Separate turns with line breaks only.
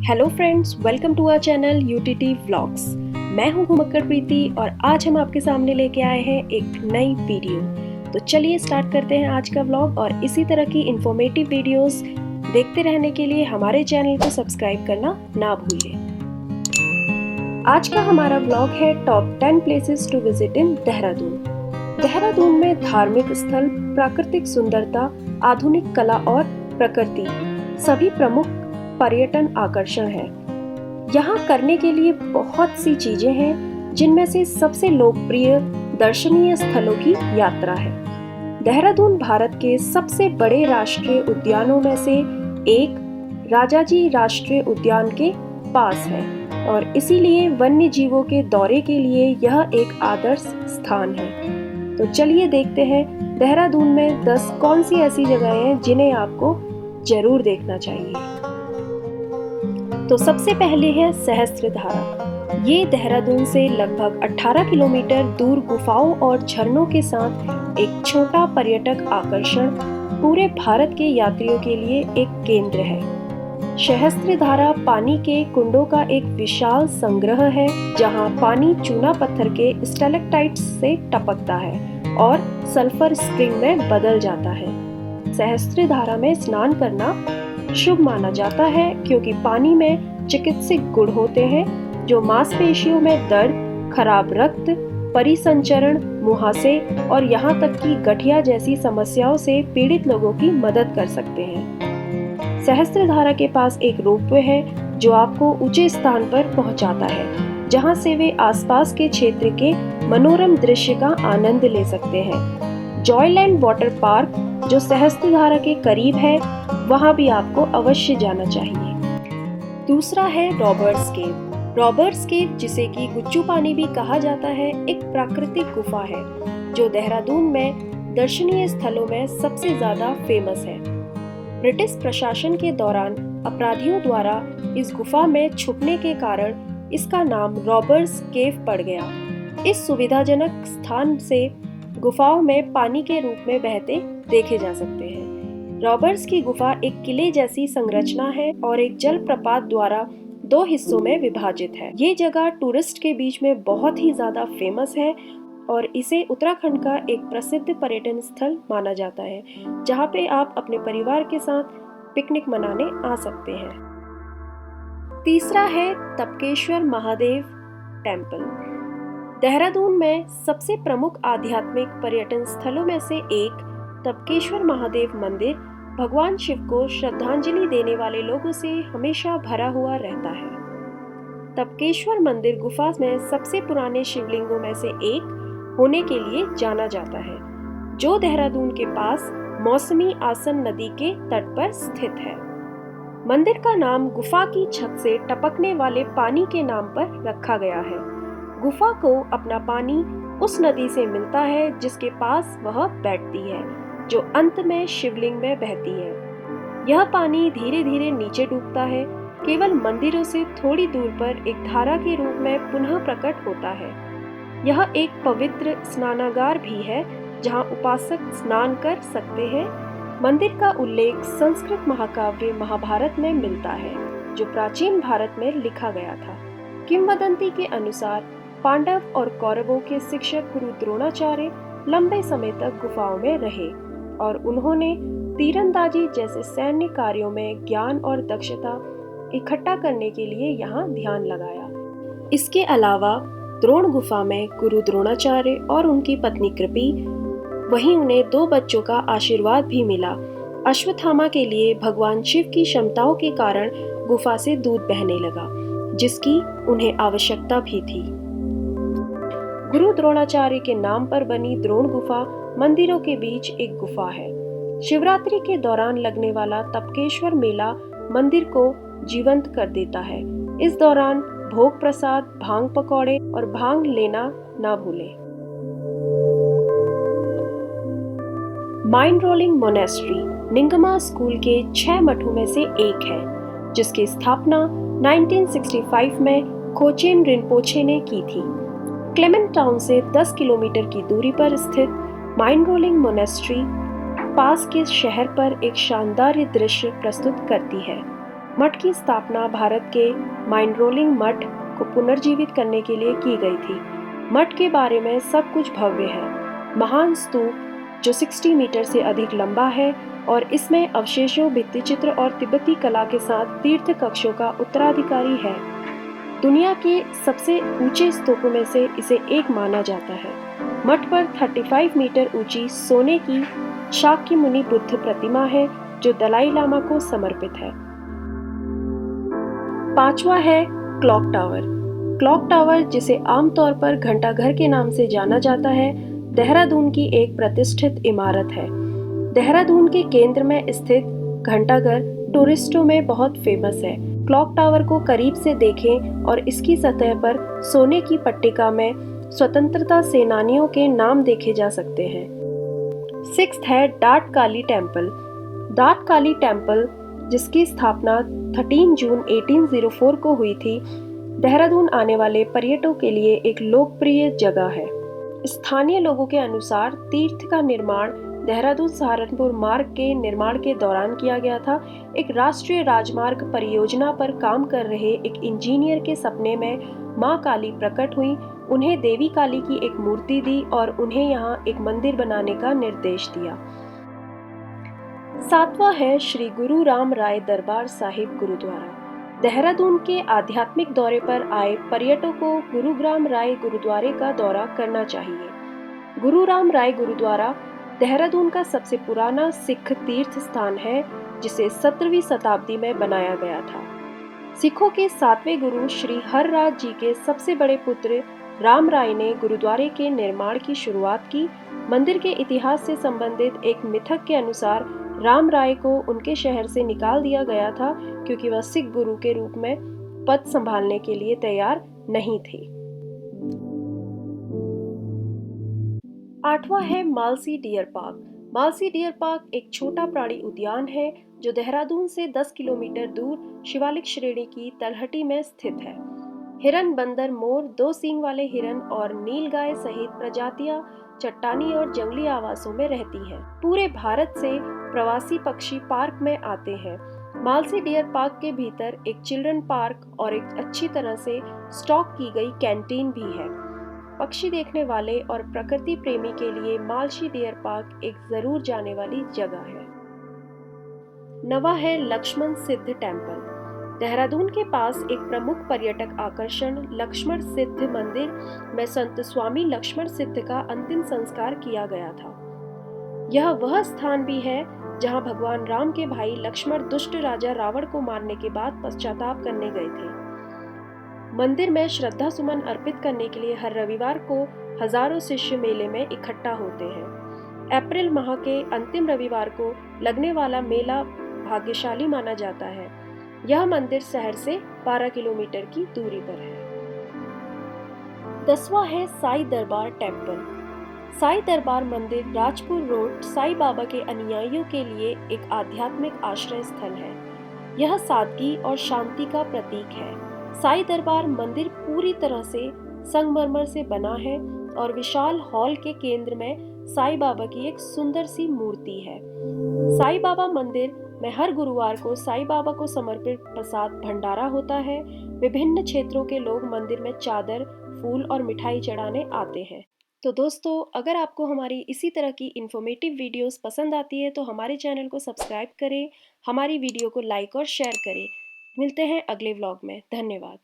Hello friends, welcome to our channel UTT vlogs. मैं हूं घुमक्कड़ प्रीति और आज हम आपके सामने लेके आए हैं एक नई वीडियो। तो चलिए स्टार्ट करते हैं आज का व्लॉग और इसी तरह की इंफॉर्मेटिव वीडियोस देखते रहने के लिए हमारे चैनल को सब्सक्राइब करना ना भूलिए। आज का हमारा व्लॉग है top 10 places to visit in Dehradun. Dehradun में धार्मिक स्थल, प्राकृतिक सुंदरता, आधुनिक कला और प्रकृति सभी प्रमुख पर्यटन आकर्षण है। यहाँ करने के लिए बहुत सी चीजें हैं, जिनमें से सबसे लोकप्रिय दर्शनीय स्थलों की यात्रा है। देहरादून भारत के सबसे बड़े राष्ट्रीय उद्यानों में से एक राजाजी राष्ट्रीय उद्यान के पास है और इसीलिए वन्य जीवों के दौरे के लिए यह एक आदर्श स्थान है। तो चलिए देखते हैं देहरादून में 10 कौन सी ऐसी जगहें हैं जिन्हें आपको जरूर देखना चाहिए। तो सबसे पहले है सहस्त्रधारा। ये देहरादून से लगभग 18 किलोमीटर दूर गुफाओं और झरनों के साथ एक छोटा पर्यटक आकर्षण पूरे भारत के यात्रियों के लिए एक केंद्र है। सहस्त्रधारा पानी के कुंडों का एक विशाल संग्रह है, जहां पानी चूना पत्थर के स्टैलेक्टाइट्स से टपकता है और सल्फर स्प्रिंग में बदल जाता है। सहस्त्रधारा में स्नान करना शुभ माना जाता है क्योंकि पानी में चिकित्सक गुण होते हैं जो मांसपेशियों में दर्द, खराब रक्त, परिसंचरण, मुहासे और यहाँ तक कि गठिया जैसी समस्याओं से पीड़ित लोगों की मदद कर सकते हैं। सहस्त्रधारा के पास एक रोपवे है जो आपको ऊंचे स्थान पर पहुंचाता है, जहां से वे आसपास के क्षेत्र के मनोरम दृश्य का आनंद ले सकते हैं। जॉयलैंड वाटर पार्क जो सहस्त्रधारा के करीब है, वहां भी आपको अवश्य जाना चाहिए। दूसरा है रॉबर्ट्स केव। रॉबर्ट्स केव, जिसे कि गुच्चू पानी भी कहा जाता है, एक प्राकृतिक गुफा है जो देहरादून में दर्शनीय स्थलों में सबसे ज्यादा फेमस है। ब्रिटिश प्रशासन के दौरान अपराधियों द्वारा इस गुफा में छुपने के कारण इसका नाम रॉबर्ट्स केव पड़ गया। इस सुविधाजनक स्थान से गुफाओं में पानी के रूप में बहते देखे जा सकते हैं। रॉबर्ट्स की गुफा एक किले जैसी संरचना है और एक जलप्रपात द्वारा 2 हिस्सों में विभाजित है। ये जगह टूरिस्ट के बीच में बहुत ही ज्यादा फेमस है और इसे उत्तराखंड का एक प्रसिद्ध पर्यटन स्थल माना जाता है, जहाँ पे आप अपने परिवार के साथ पिकनिक मनाने आ सकते हैं। तीसरा है तपकेश्वर महादेव टेम्पल। देहरादून में सबसे प्रमुख आध्यात्मिक पर्यटन स्थलों में से एक तपकेश्वर महादेव मंदिर भगवान शिव को श्रद्धांजलि देने वाले लोगों से हमेशा भरा हुआ रहता है। तपकेश्वर मंदिर गुफा में सबसे पुराने शिवलिंगों में से एक होने के लिए जाना जाता है, जो देहरादून के पास मौसमी आसन नदी के तट पर स्थित है। मंदिर का नाम गुफा की छत से टपकने वाले पानी के नाम पर रखा गया है। गुफा को अपना पानी उस नदी से मिलता है जिसके पास वह बैठती है, जो अंत में शिवलिंग में बहती है। यह पानी धीरे धीरे नीचे डूबता है, केवल मंदिरों से थोड़ी दूर पर एक धारा के रूप में पुनः प्रकट होता है। यह एक पवित्र स्नानागार भी है, जहां उपासक स्नान कर सकते हैं। मंदिर का उल्लेख संस्कृत महाकाव्य महाभारत में मिलता है, जो प्राचीन भारत में लिखा गया था। किंवदंती के अनुसार पांडव और कौरवों के शिक्षक गुरु द्रोणाचार्य लंबे समय तक गुफाओं में रहे और उन्होंने तीरंदाजी जैसे सैन्य कार्यों में ज्ञान और दक्षता इकट्ठा करने के लिए यहाँ ध्यान लगाया। इसके अलावा द्रोण गुफा में गुरु द्रोणाचार्य और उनकी पत्नी कृपि, वहीं उन्हें 2 बच्चों का आशीर्वाद भी मिला। अश्वत्थामा के लिए भगवान शिव की क्षमताओं के कारण गुफा से दूध बहने लगा, जिसकी उन्हें आवश्यकता भी थी। गुरु द्रोणाचार्य के नाम पर बनी द्रोण गुफा मंदिरों के बीच एक गुफा है। शिवरात्रि के दौरान लगने वाला तपकेश्वर मेला मंदिर को जीवंत कर देता है। इस दौरान भोग प्रसाद, भांग पकौड़े और भांग लेना ना भूलें। माइंड रोलिंग मोनेस्ट्री निंगमा स्कूल के 6 मठों में से एक है, जिसकी स्थापना 1965 में खोचेन रिनपोछे ने की थी। क्लेमेंट टाउन से 10 किलोमीटर की दूरी पर स्थित माइंड रोलिंग मोनेस्ट्री पास के शहर पर एक शानदार दृश्य प्रस्तुत करती है। मठ की स्थापना भारत के माइंडरोलिंग मठ को पुनर्जीवित करने के लिए की गई थी। मठ के बारे में सब कुछ भव्य है। महान स्तूप जो 60 मीटर से अधिक लंबा है और इसमें अवशेषों, भित्तिचित्र और तिब्बती कला के साथ तीर्थ कक्षों का उत्तराधिकारी है। दुनिया के सबसे ऊंचे स्तूपों में से इसे एक माना जाता है। मठ पर 35 मीटर ऊंची सोने की शाक्यमुनि बुद्ध प्रतिमा है जो दलाई लामा को समर्पित है। पांचवा है क्लॉक टावर। क्लॉक टावर, जिसे आमतौर पर घंटाघर के नाम से जाना जाता है, देहरादून की एक प्रतिष्ठित इमारत है। देहरादून के केंद्र में स्थित घंटाघर टूरिस्टों में बहुत फेमस है। क्लॉक टावर को करीब से देखें और इसकी सतह पर सोने की पट्टिका में स्वतंत्रता सेनानियों के नाम देखे जा सकते हैं। सिक्स्थ है डाट काली टेम्पल। डाट काली टेम्पल, जिसकी स्थापना 13 जून 1804 को हुई थी, देहरादून आने वाले पर्यटकों के लिए एक लोकप्रिय जगह है। स्थानीय लोगों के अनुसार तीर्थ का निर्माण देहरादून सहारनपुर मार्ग के निर्माण के दौरान किया गया था। एक राष्ट्रीय राजमार्ग परियोजना पर काम कर रहे एक इंजीनियर के सपने में मां काली प्रकट हुई, उन्हें देवी काली की एक मूर्ति दी और उन्हें यहाँ एक मंदिर बनाने का निर्देश दिया। सातवां है श्री गुरु राम राय दरबार साहिब गुरुद्वारा। देहरादून के आध्यात्मिक दौरे पर आए पर्यटकों को गुरु राम राय गुरुद्वारे का दौरा करना चाहिए। गुरु राम राय गुरुद्वारा देहरादून का सबसे पुराना सिख तीर्थ स्थान है, जिसे 17वीं शताब्दी में बनाया गया था। सिखों के 7वें गुरु श्री हरराज जी के सबसे बड़े पुत्र राम राय ने गुरुद्वारे के निर्माण की शुरुआत की। मंदिर के इतिहास से संबंधित एक मिथक के अनुसार राम राय को उनके शहर से निकाल दिया गया था क्योंकि वह सिख गुरु के रूप में पद संभालने के लिए तैयार नहीं थे। आठवां है Malsi deer park. Malsi deer park एक छोटा प्राणी उद्यान है जो देहरादून से 10 किलोमीटर दूर शिवालिक श्रेणी की तलहटी में स्थित है। हिरन, बंदर, मोर, 2 सींग वाले हिरन और नीलगाय सहित प्रजातियां चट्टानी और जंगली आवासों में रहती हैं। पूरे भारत से प्रवासी पक्षी पार्क में आते हैं। मालसी डियर पार्क के भीतर एक चिल्ड्रन पार्क और एक अच्छी तरह से स्टॉक की गई कैंटीन भी है। पक्षी देखने वाले और प्रकृति प्रेमी के लिए मालसी डियर पार्क एक जरूर जाने वाली जगह है। नवा है लक्ष्मण सिद्ध टेम्पल। देहरादून के पास एक प्रमुख पर्यटक आकर्षण लक्ष्मण सिद्ध मंदिर में संत स्वामी लक्ष्मण सिद्ध का अंतिम संस्कार किया गया था। यह वह स्थान भी है जहां भगवान राम के भाई लक्ष्मण दुष्ट राजा रावण को मारने के बाद पश्चाताप करने गए थे। मंदिर में श्रद्धा सुमन अर्पित करने के लिए हर रविवार को हजारों शिष्य मेले में इकट्ठा होते हैं। अप्रैल माह के अंतिम रविवार को लगने वाला मेला भाग्यशाली माना जाता है। यह मंदिर शहर से 12 किलोमीटर की दूरी पर है। 10वां है साईं दरबार टेम्पल। साईं दरबार मंदिर राजपुर रोड साईं बाबा के अनुयायियों के लिए एक आध्यात्मिक आश्रय स्थल है। यह सादगी और शांति का प्रतीक है। साईं दरबार मंदिर पूरी तरह से संगमरमर से बना है और विशाल हॉल के केंद्र में साईं बाबा की एक सुंदर सी मूर्ति है। साईं बाबा मंदिर में हर गुरुवार को साईं बाबा को समर्पित प्रसाद भंडारा होता है। विभिन्न क्षेत्रों के लोग मंदिर में चादर, फूल और मिठाई चढ़ाने आते हैं। तो दोस्तों, अगर आपको हमारी इसी तरह की इंफॉर्मेटिव वीडियोस पसंद आती है तो हमारे चैनल को सब्सक्राइब करें, हमारी वीडियो को लाइक और शेयर करें। मिलते हैं अगले व्लॉग में। धन्यवाद।